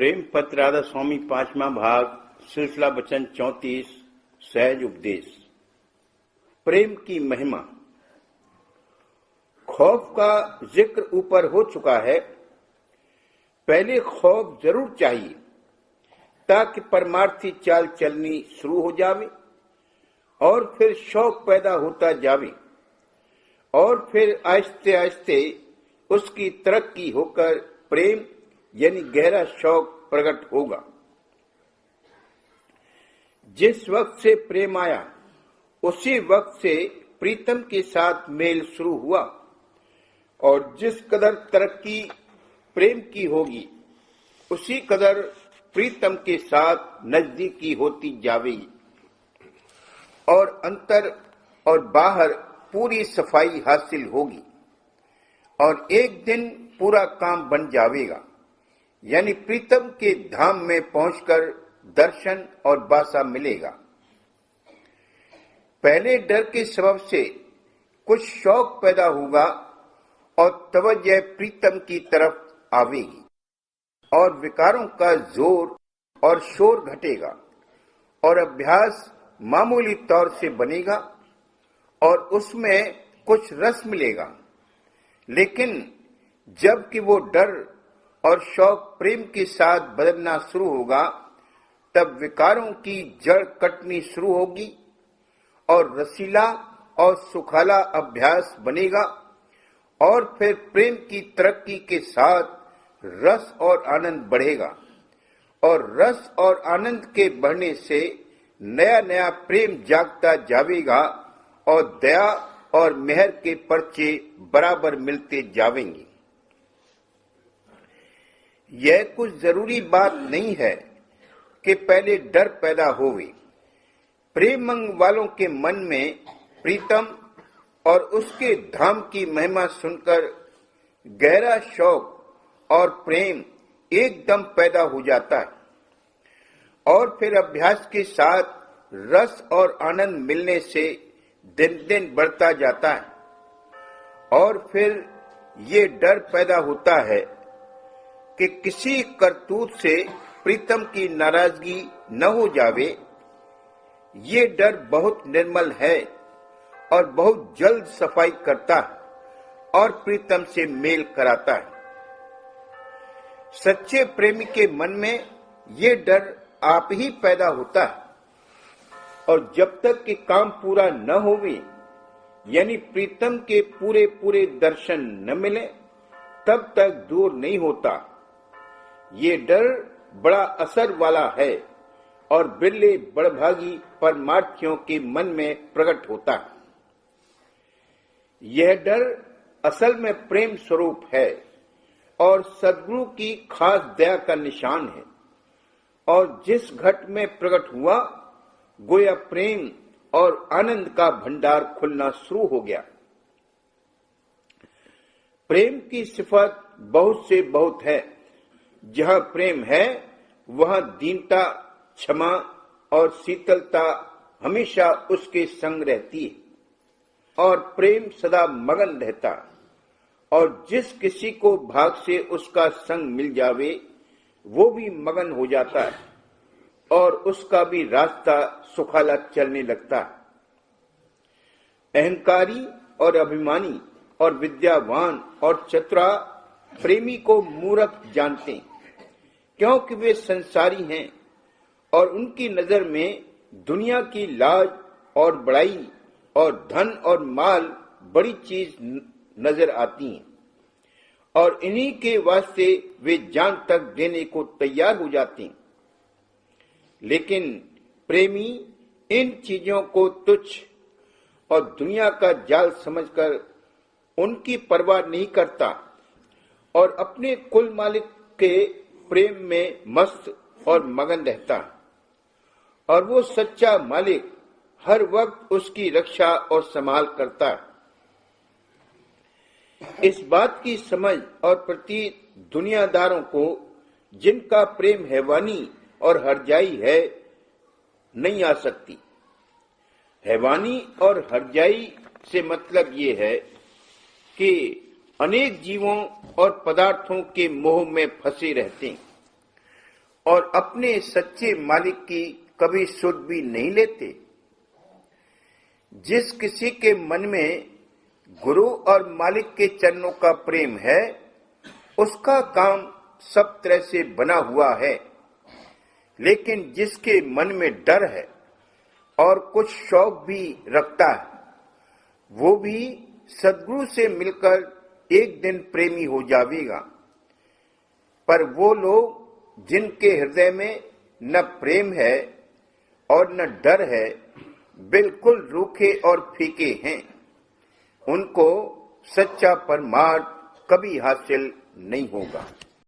प्रेम पत्र राधा स्वामी 5वां भाग सिलसिला वचन 34 सहज उपदेश। प्रेम की महिमा। खौफ का जिक्र ऊपर हो चुका है। पहले खौफ जरूर चाहिए ताकि परमार्थी चाल चलनी शुरू हो जावे और फिर शौक पैदा होता जावे और फिर आहिस्ते आहिस्ते उसकी तरक्की होकर प्रेम यानी गहरा शौक प्रकट होगा। जिस वक्त से प्रेम आया उसी वक्त से प्रीतम के साथ मेल शुरू हुआ और जिस कदर तरक्की प्रेम की होगी उसी कदर प्रीतम के साथ नजदीकी होती जावेगी और अंतर और बाहर पूरी सफाई हासिल होगी और एक दिन पूरा काम बन जावेगा, यानी प्रीतम के धाम में पहुंचकर दर्शन और बासा मिलेगा। पहले डर के सबब से कुछ शौक पैदा होगा और तवज्जो प्रीतम की तरफ आवेगी और विकारों का जोर और शोर घटेगा और अभ्यास मामूली तौर से बनेगा और उसमें कुछ रस मिलेगा। लेकिन जबकि वो डर और शौक प्रेम के साथ बदलना शुरू होगा तब विकारों की जड़ कटनी शुरू होगी और रसीला और सुखाला अभ्यास बनेगा और फिर प्रेम की तरक्की के साथ रस और आनंद बढ़ेगा और रस और आनंद के बढ़ने से नया नया प्रेम जागता जावेगा और दया और मेहर के पर्चे बराबर मिलते जावेंगे। यह कुछ जरूरी बात नहीं है कि पहले डर पैदा होवे। प्रेम मंग वालों के मन में प्रीतम और उसके धाम की महिमा सुनकर गहरा शौक और प्रेम एकदम पैदा हो जाता है और फिर अभ्यास के साथ रस और आनंद मिलने से दिन दिन बढ़ता जाता है और फिर ये डर पैदा होता है कि किसी करतूत से प्रीतम की नाराजगी न हो जावे। ये डर बहुत निर्मल है और बहुत जल्द सफाई करता है और प्रीतम से मेल कराता है। सच्चे प्रेमी के मन में ये डर आप ही पैदा होता है और जब तक कि काम पूरा न होवे यानी प्रीतम के पूरे पूरे दर्शन न मिले तब तक दूर नहीं होता। ये डर बड़ा असर वाला है और बिरले बड़भागी परमार्थियों के मन में प्रकट होता है। यह डर असल में प्रेम स्वरूप है और सद्गुरु की खास दया का निशान है और जिस घट में प्रकट हुआ गोया प्रेम और आनंद का भंडार खुलना शुरू हो गया। प्रेम की सिफत बहुत से बहुत है। जहां प्रेम है वहां दीनता, क्षमा और शीतलता हमेशा उसके संग रहती है और प्रेम सदा मगन रहता और जिस किसी को भाग से उसका संग मिल जावे वो भी मगन हो जाता है और उसका भी रास्ता सुखाला चलने लगता है। अहंकारी और अभिमानी और विद्यावान और चतुरा प्रेमी को मूर्ख जानते हैं क्योंकि वे संसारी हैं और उनकी नजर में दुनिया की लाज और बड़ाई और धन और माल बड़ी चीज नजर आती हैं और इन्हीं के वास्ते वे जान तक देने को तैयार हो जाते हैं। लेकिन प्रेमी इन चीजों को तुच्छ और दुनिया का जाल समझकर उनकी परवाह नहीं करता और अपने कुल मालिक के प्रेम में मस्त और मगन रहता है और वो सच्चा मालिक हर वक्त उसकी रक्षा और संभाल करता है। इस बात की समझ और प्रतीत दुनियादारों को जिनका प्रेम हैवानी और हरजाई है नहीं आ सकती। हैवानी और हरजाई से मतलब ये है कि अनेक जीवों और पदार्थों के मोह में फंसे रहते हैं और अपने सच्चे मालिक की कभी सुध भी नहीं लेते। जिस किसी के मन में गुरु और मालिक के चरणों का प्रेम है, उसका काम सब तरह से बना हुआ है। लेकिन जिसके मन में डर है और कुछ शौक भी रखता है, वो भी सद्गुरु से मिलकर एक दिन प्रेमी हो जाएगा। पर वो लोग जिनके हृदय में न प्रेम है और न डर है, बिल्कुल रूखे और फीके हैं। उनको सच्चा परमार्थ कभी हासिल नहीं होगा।